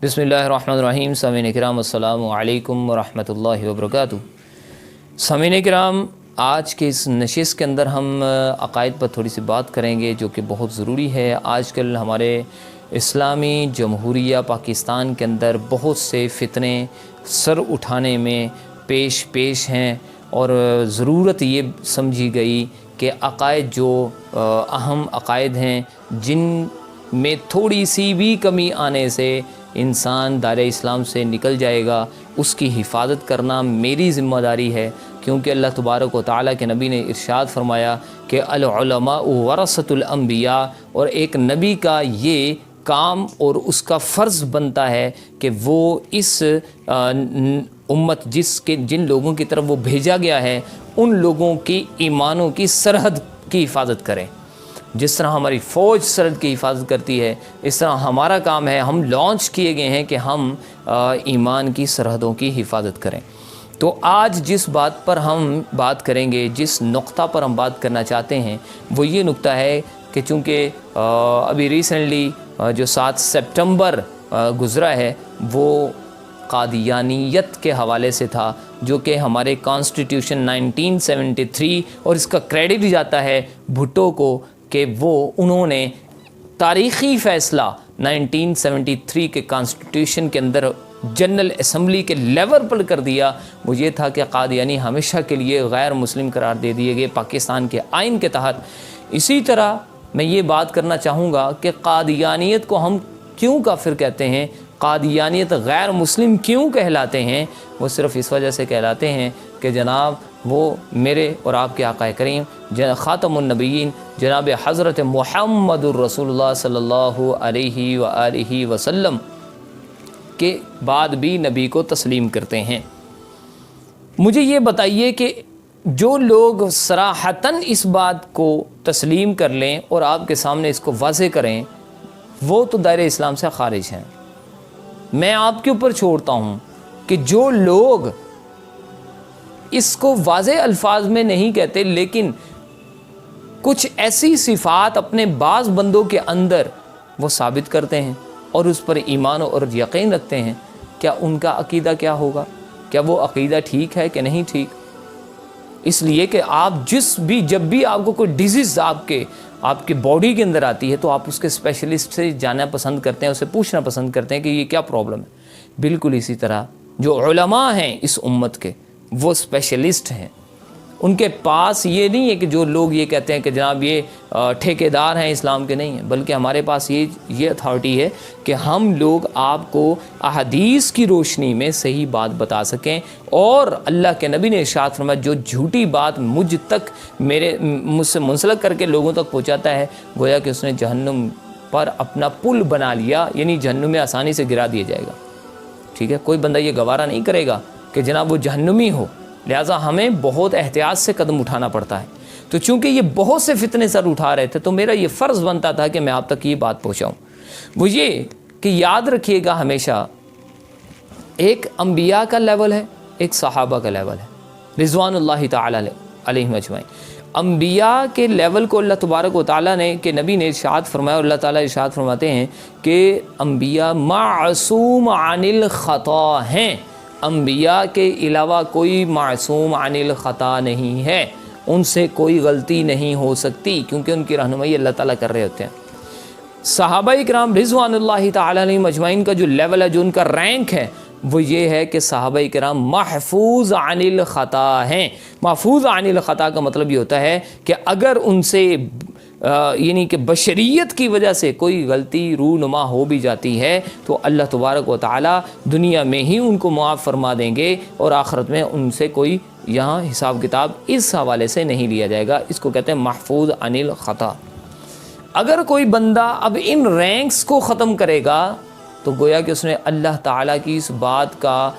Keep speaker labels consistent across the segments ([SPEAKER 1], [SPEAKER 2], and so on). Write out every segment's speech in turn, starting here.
[SPEAKER 1] بسم اللہ الرحمن الرحیم۔ سامعین کرام السلام علیکم ورحمۃ اللہ وبرکاتہ۔ سامعین کرام، آج کے اس نشست کے اندر ہم عقائد پر تھوڑی سی بات کریں گے جو کہ بہت ضروری ہے۔ آج کل ہمارے اسلامی جمہوریہ پاکستان کے اندر بہت سے فتنے سر اٹھانے میں پیش ہیں اور ضرورت یہ سمجھی گئی کہ عقائد جو اہم عقائد ہیں جن میں تھوڑی سی بھی کمی آنے سے انسان دائرہ اسلام سے نکل جائے گا، اس کی حفاظت کرنا میری ذمہ داری ہے، کیونکہ اللہ تبارک و تعالیٰ کے نبی نے ارشاد فرمایا کہ العلماء ورثۃ الانبیاء، اور ایک نبی کا یہ کام اور اس کا فرض بنتا ہے کہ وہ اس امت جن لوگوں کی طرف وہ بھیجا گیا ہے ان لوگوں کی ایمانوں کی سرحد کی حفاظت کریں۔ جس طرح ہماری فوج سرحد کی حفاظت کرتی ہے، اس طرح ہمارا کام ہے، ہم لانچ کیے گئے ہیں کہ ہم ایمان کی سرحدوں کی حفاظت کریں۔ تو آج جس بات پر ہم بات کریں گے، جس نقطہ پر ہم بات کرنا چاہتے ہیں، وہ یہ نقطہ ہے کہ چونکہ ابھی ریسنٹلی جو 7 سپٹمبر گزرا ہے وہ قادیانیت کے حوالے سے تھا، جو کہ ہمارے کانسٹیٹیوشن 1973، اور اس کا کریڈٹ جاتا ہے بھٹو کو کہ انہوں نے تاریخی فیصلہ 1973 کے کانسٹیٹیوشن کے اندر جنرل اسمبلی کے لیول پر کر دیا۔ وہ یہ تھا کہ قادیانی ہمیشہ کے لیے غیر مسلم قرار دے دیے گئے پاکستان کے آئین کے تحت۔ اسی طرح میں یہ بات کرنا چاہوں گا کہ قادیانیت کو ہم کیوں کافر کہتے ہیں، قادیانیت غیر مسلم کیوں کہلاتے ہیں؟ وہ صرف اس وجہ سے کہلاتے ہیں کہ جناب وہ میرے اور آپ کے آقا کریم خاتم النبیین جناب حضرت محمد الرسول اللہ صلی اللہ علیہ وآلہ وسلم کے بعد بھی نبی کو تسلیم کرتے ہیں۔ مجھے یہ بتائیے کہ جو لوگ صراحتاً اس بات کو تسلیم کر لیں اور آپ کے سامنے اس کو واضح کریں، وہ تو دائرہ اسلام سے خارج ہیں۔ میں آپ کے اوپر چھوڑتا ہوں کہ جو لوگ اس کو واضح الفاظ میں نہیں کہتے لیکن کچھ ایسی صفات اپنے بعض بندوں کے اندر وہ ثابت کرتے ہیں اور اس پر ایمان اور یقین رکھتے ہیں، کیا ان کا عقیدہ کیا ہوگا؟ کیا وہ عقیدہ ٹھیک ہے کہ نہیں ٹھیک؟ اس لیے کہ آپ جب بھی آپ کو کوئی ڈیزیز آپ کے باڈی کے اندر آتی ہے تو آپ اس کے اسپیشلسٹ سے جانا پسند کرتے ہیں، اسے پوچھنا پسند کرتے ہیں کہ یہ کیا پرابلم ہے۔ بالکل اسی طرح جو علماء ہیں اس امت کے، وہ اسپیشلسٹ ہیں۔ ان کے پاس یہ نہیں ہے کہ جو لوگ یہ کہتے ہیں کہ جناب یہ ٹھیکیدار ہیں اسلام کے، نہیں ہیں، بلکہ ہمارے پاس یہ اتھارٹی ہے کہ ہم لوگ آپ کو احادیث کی روشنی میں صحیح بات بتا سکیں۔ اور اللہ کے نبی نے ارشاد فرمایا جو جھوٹی بات مجھ سے منسلک کر کے لوگوں تک پہنچاتا ہے، گویا کہ اس نے جہنم پر اپنا پل بنا لیا، یعنی جہنم میں آسانی سے گرا دیا جائے گا۔ ٹھیک ہے، کوئی بندہ یہ گوارا نہیں کرے گا کہ جناب وہ جہنمی ہو، لہٰذا ہمیں بہت احتیاط سے قدم اٹھانا پڑتا ہے۔ تو چونکہ یہ بہت سے فتنے سر اٹھا رہے تھے تو میرا یہ فرض بنتا تھا کہ میں آپ تک یہ بات پہنچاؤں۔ وہ یہ کہ یاد رکھیے گا ہمیشہ، ایک انبیاء کا لیول ہے، ایک صحابہ کا لیول ہے رضوان اللہ تعالی علیہم اجمعین۔ انبیاء کے لیول کو اللہ تبارک و تعالیٰ نے کہ نبی نے ارشاد فرمایا، اور اللہ تعالیٰ ارشاد فرماتے ہیں کہ انبیاء معصوم عن الخطا ہیں، انبیاء کے علاوہ کوئی معصوم عن الخطا نہیں ہے، ان سے کوئی غلطی نہیں ہو سکتی کیونکہ ان کی رہنمائی اللہ تعالیٰ کر رہے ہوتے ہیں۔ صحابہ کرام رضوان اللہ تعالیٰ علیہم اجمعین کا جو لیول ہے، جو ان کا رینک ہے، وہ یہ ہے کہ صحابہ کرام محفوظ عن الخطا ہیں۔ محفوظ عن الخطا کا مطلب یہ ہوتا ہے کہ اگر ان سے یعنی کہ بشریت کی وجہ سے کوئی غلطی رونما ہو بھی جاتی ہے تو اللہ تبارک و تعالیٰ دنیا میں ہی ان کو معاف فرما دیں گے اور آخرت میں ان سے کوئی یہاں حساب کتاب اس حوالے سے نہیں لیا جائے گا۔ اس کو کہتے ہیں محفوظ عن الخطا۔ اگر کوئی بندہ اب ان رینکس کو ختم کرے گا تو گویا کہ اس نے اللہ تعالیٰ کی اس بات کا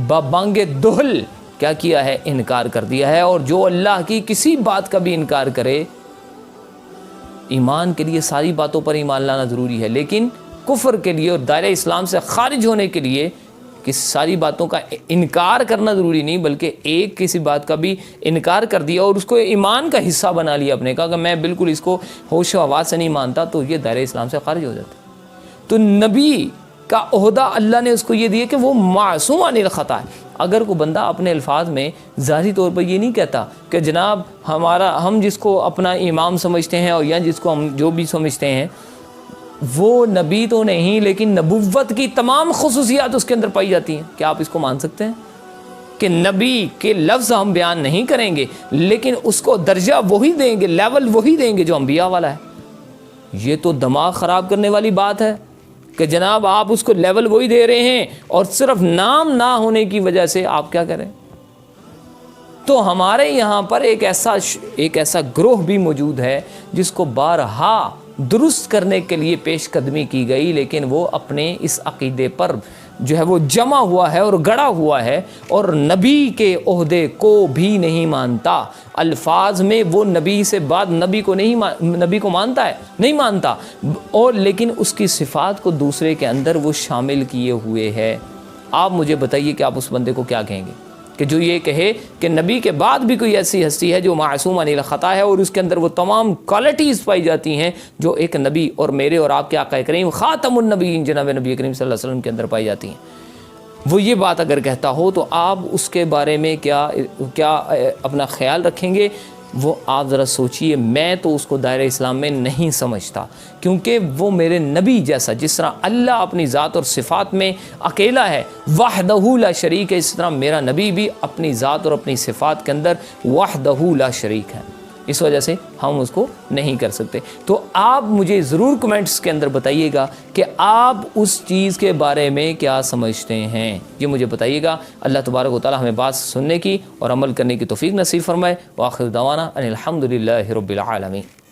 [SPEAKER 1] ببانگ دہل کیا کیا ہے، انکار کر دیا ہے۔ اور جو اللہ کی کسی بات کا بھی انکار کرے، ایمان کے لیے ساری باتوں پر ایمان لانا ضروری ہے، لیکن کفر کے لیے اور دائرہ اسلام سے خارج ہونے کے لیے کہ ساری باتوں کا انکار کرنا ضروری نہیں، بلکہ ایک کسی بات کا بھی انکار کر دیا اور اس کو ایمان کا حصہ بنا لیا اپنے کا کہ میں بالکل اس کو ہوش و حواس سے نہیں مانتا، تو یہ دائرہ اسلام سے خارج ہو جاتا ہے۔ تو نبی کا عہدہ اللہ نے اس کو یہ دیا کہ وہ معصوم عن الخطا ہے۔ اگر کوئی بندہ اپنے الفاظ میں ظاہری طور پر یہ نہیں کہتا کہ جناب ہم جس کو اپنا امام سمجھتے ہیں اور یا جس کو ہم جو بھی سمجھتے ہیں وہ نبی تو نہیں لیکن نبوت کی تمام خصوصیات اس کے اندر پائی جاتی ہیں، کیا آپ اس کو مان سکتے ہیں کہ نبی کے لفظ ہم بیان نہیں کریں گے لیکن اس کو درجہ وہی دیں گے، لیول وہی دیں گے جو انبیاء والا ہے؟ یہ تو دماغ خراب کرنے والی بات ہے کہ جناب آپ اس کو لیول وہی دے رہے ہیں اور صرف نام نہ ہونے کی وجہ سے آپ کیا کریں۔ تو ہمارے یہاں پر ایک ایسا گروہ بھی موجود ہے جس کو بارہا درست کرنے کے لیے پیش قدمی کی گئی، لیکن وہ اپنے اس عقیدے پر جو ہے وہ جمع ہوا ہے اور گڑا ہوا ہے اور نبی کے عہدے کو بھی نہیں مانتا۔ الفاظ میں وہ نبی سے بعد نبی کو مانتا ہے، نہیں مانتا، اور لیکن اس کی صفات کو دوسرے کے اندر وہ شامل کیے ہوئے ہے۔ آپ مجھے بتائیے کہ آپ اس بندے کو کیا کہیں گے کہ جو یہ کہے کہ نبی کے بعد بھی کوئی ایسی ہستی ہے جو معصوم عن الخطا ہے اور اس کے اندر وہ تمام کوالٹیز پائی جاتی ہیں جو ایک نبی اور میرے اور آپ کے آقا کریم خاتم النبیین جناب نبی کریم صلی اللہ علیہ وسلم کے اندر پائی جاتی ہیں، وہ یہ بات اگر کہتا ہو تو آپ اس کے بارے میں کیا اپنا خیال رکھیں گے؟ وہ آپ ذرا سوچئے۔ میں تو اس کو دائرہ اسلام میں نہیں سمجھتا، کیونکہ وہ میرے نبی جیسا، جس طرح اللہ اپنی ذات اور صفات میں اکیلا ہے، وحدہ لا شریک ہے، اس طرح میرا نبی بھی اپنی ذات اور اپنی صفات کے اندر وحدہ لا شریک ہے۔ اس وجہ سے ہم اس کو نہیں کر سکتے۔ تو آپ مجھے ضرور کمنٹس کے اندر بتائیے گا کہ آپ اس چیز کے بارے میں کیا سمجھتے ہیں، یہ مجھے بتائیے گا۔ اللہ تبارک و تعالی ہمیں بات سننے کی اور عمل کرنے کی توفیق نصیب فرمائے۔ وآخر دعوانا ان الحمد للہ رب العالمین۔